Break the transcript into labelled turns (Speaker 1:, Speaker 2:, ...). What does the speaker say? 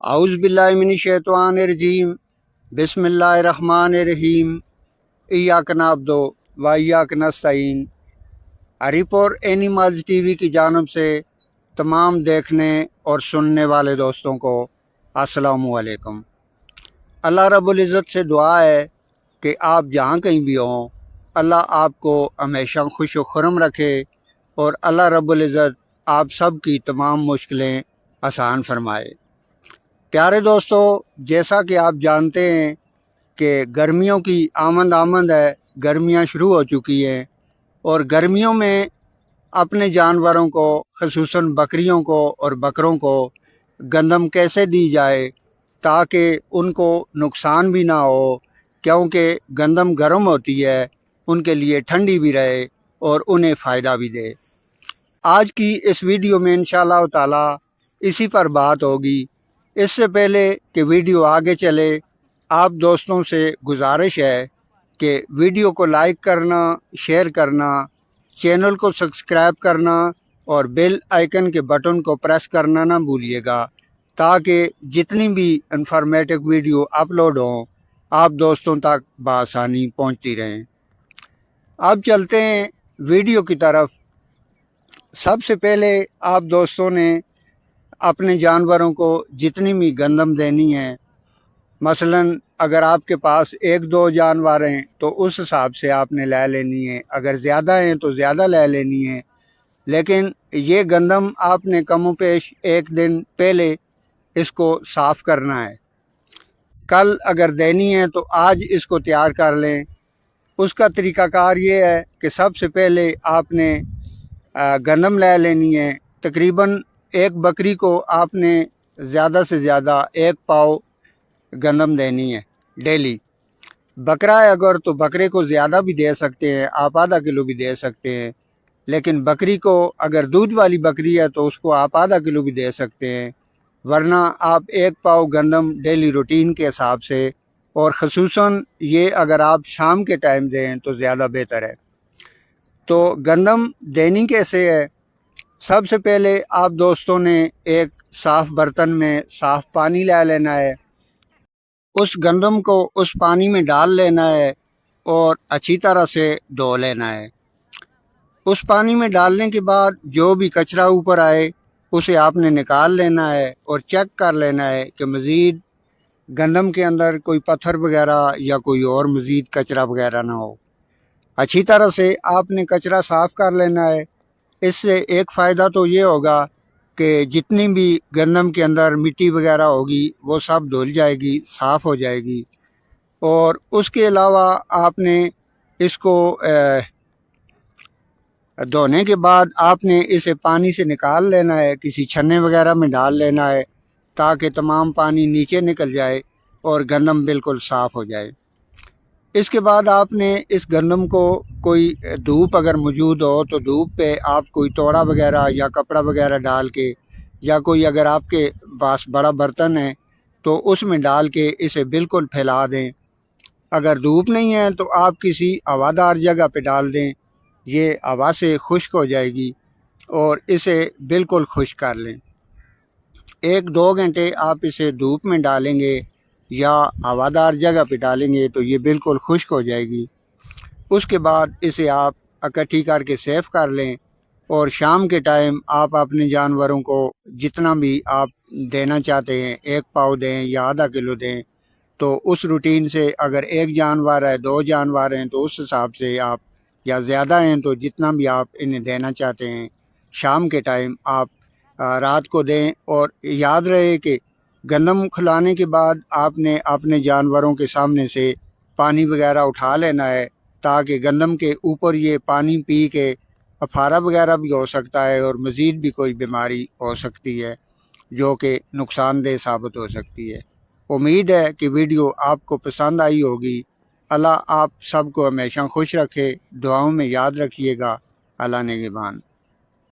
Speaker 1: اعوذ باللہ من الشیطان الرجیم بسم اللہ الرحمن الرحیم ایاک نعبد و ایاک نستعین۔ ہریپور اینیملز ٹی وی کی جانب سے تمام دیکھنے اور سننے والے دوستوں کو السلام علیکم۔ اللہ رب العزت سے دعا ہے کہ آپ جہاں کہیں بھی ہوں، اللہ آپ کو ہمیشہ خوش و خرم رکھے اور اللہ رب العزت آپ سب کی تمام مشکلیں آسان فرمائے۔ پیارے دوستو، جیسا کہ آپ جانتے ہیں کہ گرمیوں کی آمد ہے، گرمیاں شروع ہو چکی ہیں، اور گرمیوں میں اپنے جانوروں کو خصوصاً بکریوں کو اور بکروں کو گندم کیسے دی جائے تاکہ ان کو نقصان بھی نہ ہو، کیونکہ گندم گرم ہوتی ہے، ان کے لیے ٹھنڈی بھی رہے اور انہیں فائدہ بھی دے۔ آج کی اس ویڈیو میں انشاءاللہ تعالی اسی پر بات ہوگی۔ اس سے پہلے کہ ویڈیو آگے چلے، آپ دوستوں سے گزارش ہے کہ ویڈیو کو لائک کرنا، شیئر کرنا، چینل کو سبسکرائب کرنا اور بیل آئیکن کے بٹن کو پریس کرنا نہ بھولیے گا، تاکہ جتنی بھی انفارمیٹو ویڈیو اپلوڈ ہوں آپ دوستوں تک بآسانی پہنچتی رہیں۔ اب چلتے ہیں ویڈیو کی طرف۔ سب سے پہلے آپ دوستوں نے اپنے جانوروں کو جتنی بھی گندم دینی ہے، مثلاً اگر آپ کے پاس 1-2 جانور ہیں تو اس حساب سے آپ نے لے لینی ہے، اگر زیادہ ہیں تو زیادہ لے لینی ہے، لیکن یہ گندم آپ نے کم و پیش 1 دن پہلے اس کو صاف کرنا ہے۔ کل اگر دینی ہے تو آج اس کو تیار کر لیں۔ اس کا طریقہ کار یہ ہے کہ سب سے پہلے آپ نے گندم لے لینی ہے۔ تقریباً ایک بکری کو آپ نے زیادہ سے زیادہ 1 پاؤ گندم دینی ہے ڈیلی۔ بکرا ہے اگر تو بکرے کو زیادہ بھی دے سکتے ہیں، آپ ½ کلو بھی دے سکتے ہیں، لیکن بکری کو اگر دودھ والی بکری ہے تو اس کو آپ ½ کلو بھی دے سکتے ہیں، ورنہ آپ 1 پاؤ گندم ڈیلی روٹین کے حساب سے، اور خصوصاً یہ اگر آپ شام کے ٹائم دیں تو زیادہ بہتر ہے۔ تو گندم دینی کیسے ہے؟ سب سے پہلے آپ دوستوں نے ایک صاف برتن میں صاف پانی لے لینا ہے، اس گندم کو اس پانی میں ڈال لینا ہے اور اچھی طرح سے دھو لینا ہے۔ اس پانی میں ڈالنے کے بعد جو بھی کچرا اوپر آئے اسے آپ نے نکال لینا ہے اور چیک کر لینا ہے کہ مزید گندم کے اندر کوئی پتھر وغیرہ یا کوئی اور مزید کچرا وغیرہ نہ ہو۔ اچھی طرح سے آپ نے کچرا صاف کر لینا ہے۔ اس سے ایک فائدہ تو یہ ہوگا کہ جتنی بھی گندم کے اندر مٹی وغیرہ ہوگی وہ سب دھل جائے گی، صاف ہو جائے گی، اور اس کے علاوہ آپ نے اس کو دھونے کے بعد آپ نے اسے پانی سے نکال لینا ہے، کسی چھننے وغیرہ میں ڈال لینا ہے تاکہ تمام پانی نیچے نکل جائے اور گندم بالکل صاف ہو جائے۔ اس کے بعد آپ نے اس گندم کو کوئی دھوپ اگر موجود ہو تو دھوپ پہ آپ کوئی توڑا وغیرہ یا کپڑا وغیرہ ڈال کے، یا کوئی اگر آپ کے پاس بڑا برتن ہے تو اس میں ڈال کے اسے بالکل پھیلا دیں۔ اگر دھوپ نہیں ہے تو آپ کسی ہوادار جگہ پہ ڈال دیں، یہ ہوا سے خشک ہو جائے گی، اور اسے بالکل خشک کر لیں۔ 1-2 گھنٹے آپ اسے دھوپ میں ڈالیں گے یا ہوادار جگہ پہ ڈالیں گے تو یہ بالکل خشک ہو جائے گی۔ اس کے بعد اسے آپ اکٹھی کر کے سیف کر لیں، اور شام کے ٹائم آپ اپنے جانوروں کو جتنا بھی آپ دینا چاہتے ہیں، 1 پاؤ دیں یا ½ کلو دیں، تو اس روٹین سے اگر 1 جانور ہے، 2 جانور ہیں تو اس حساب سے آپ، یا زیادہ ہیں تو جتنا بھی آپ انہیں دینا چاہتے ہیں شام کے ٹائم آپ رات کو دیں۔ اور یاد رہے کہ گندم کھلانے کے بعد آپ نے اپنے جانوروں کے سامنے سے پانی وغیرہ اٹھا لینا ہے، تاکہ گندم کے اوپر یہ پانی پی کے افارہ وغیرہ بھی ہو سکتا ہے اور مزید بھی کوئی بیماری ہو سکتی ہے جو کہ نقصان دہ ثابت ہو سکتی ہے۔ امید ہے کہ ویڈیو آپ کو پسند آئی ہوگی۔ اللہ آپ سب کو ہمیشہ خوش رکھے، دعاؤں میں یاد رکھیے گا۔ اللہ نگہبان۔